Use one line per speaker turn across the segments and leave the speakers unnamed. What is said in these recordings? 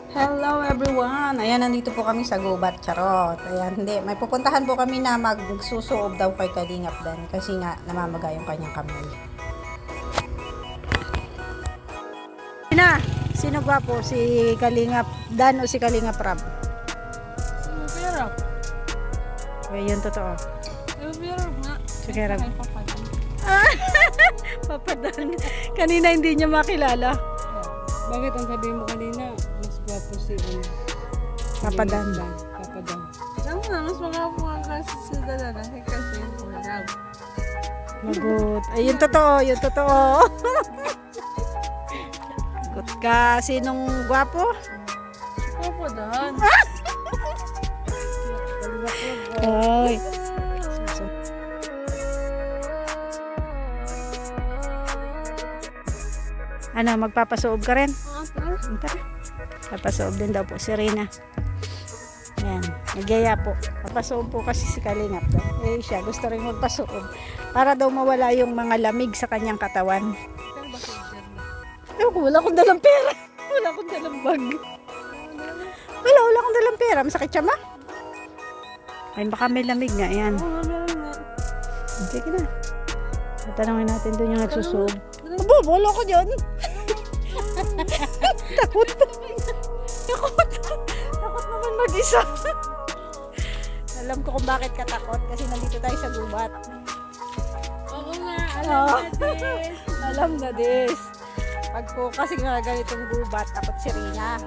Hello everyone! Ayan, nandito po kami sa Gubat, charot. Ayan, hindi. May pupuntahan po kami na magsusuob daw kay Kalingap Dan kasi nga namamaga yung kanyang kamay. Sino gwapo? Si Kalingap Dan o si Kalingap Rab?
Pero,
Yun totoo.
pero nga.
Si Kerab.
Ay, papadan.
Papadan. Kanina hindi niya makilala.
Bakit ang sabi mo kanina, mas gwapo si
Papadan.
Papadan. Ano nga, mas magwapo ang kasi si Dada kasi wala.
Magot. Ay, yun totoo. Yun totoo. Magot ka. Sinong gwapo?
Papadan.
Ay. Ano, magpapasuob ka rin? Tara. Papasuob din daw po si Rina. Ayan, nagyaya po. Papasuob po kasi si Kalingap daw. Eh siya, gusto rin magpasuob. Para daw mawala yung mga lamig sa kanyang katawan. Wala akong dalang pera. Wala akong dalang bag. Wala akong dalang pera. Masakit siya ma? Ay, baka may lamig nga. Ayan. Sige na. Tatanungin natin doon yung nagsusuob. Abo, wala ko dyan. Takot. Takot naman mag-isa. Alam ko kung bakit ka takot kasi nandito tayo sa gubat.
Oo nga,
Oh. Alam na this. Pag po kasi nga ganitong gubat, takot si Rina.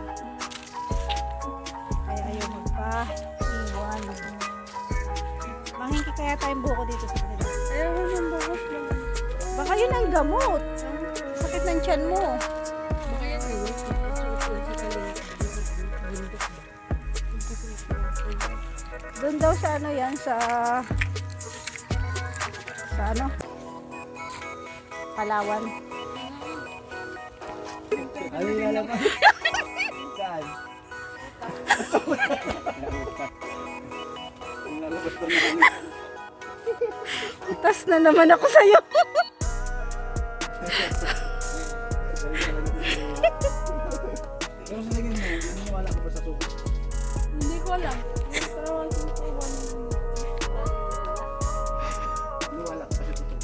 Kaya ayaw magpa-iwan. Manghingi kaya tayong buko dito sa kanila.
Ayaw mo ng bukas lang.
Baka yun ang gamot. Sakit ng tiyan mo.
Baka yan ay wait.
Doon daw sa ano yan, sa ano? Palawan.
Ano yung alaman? Saan?
Itas na naman ako sa'yo.
Pero sa tingin mo, naniniwala ka ba sa suko?
Hindi ko alam. Pero ang susuwan.
Naniniwala ka ba sa suko?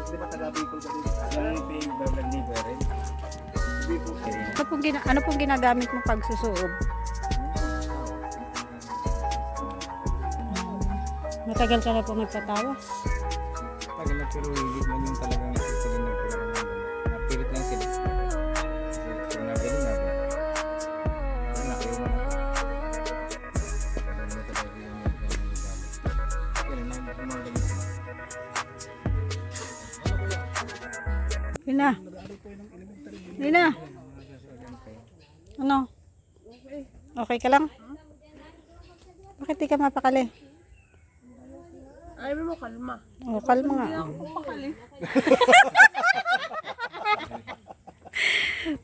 Di ba taga-Bicol ka dito? Hindi po.
Ano pong ginagamit mo pag susuob? Matagal ka na po nagtatawas.
Tagal na pero hindi man yung talagang sila nagpagaling ng napilit lang sila. Kasi kung nagaling na po. Kung nakayo mo na. Tagal na talaga yung nagagamit. Kaya na magaling sila.
Rina. Rina. Ano? Okay ka lang? Bakit di ka mapakali?
Ayaw mo kalma.
O, kalma nga.
Hindi ako pakali.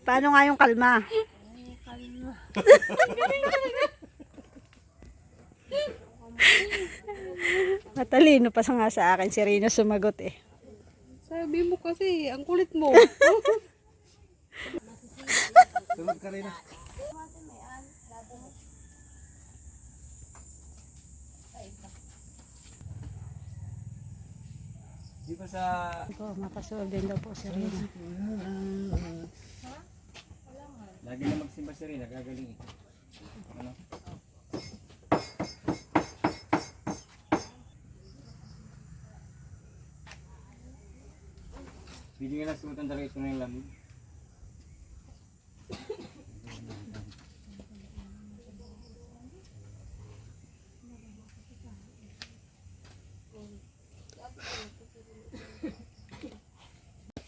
Paano nga yung kalma?
Kalma.
Matalino pa nga sa akin si Rina sumagot eh.
Sabi mo kasi, ang kulit mo.
Sunod ka rin. Di ba sa...
Ito, mapasuob din daw po si Rina.
Lagi na magsimba si Rina, gagaling eh. Ano? Hindi nga nasutan talaga ito na yung lamig.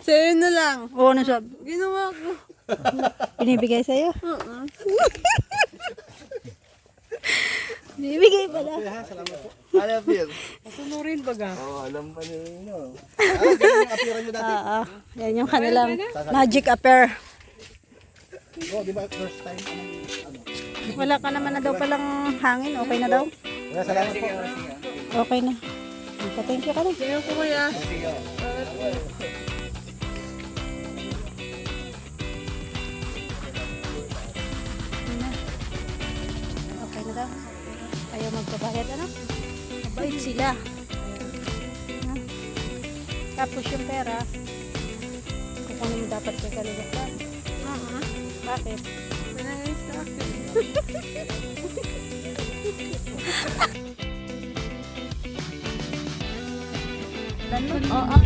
Sa'yo na lang.
Oo, ano sabi?
Ginawa ko.
Binibigay sa'yo? Binibigay pala.
Salamat po. Alam, Bill.
Sunurin baga.
Oo, alam pa niyo yun. Ganyan yung apira niyo dati.
Oo, yan yung kanilang magic affair.
Oo, di ba first time? Ano?
Wala ka naman na daw palang hangin. Okay na daw?
Wala, salamat po.
Okay na. Thank you ka na.
Kaya ko kaya.
Sige.
Dahil ano? Mabait sila. Ha? Tapos yung pera, kukunin mo dapat kay Kalulukan. Bakit?
Manayos na ako.
Oo.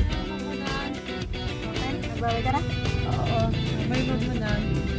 Okay, nagbaway ka na?
Oo. May magmanan.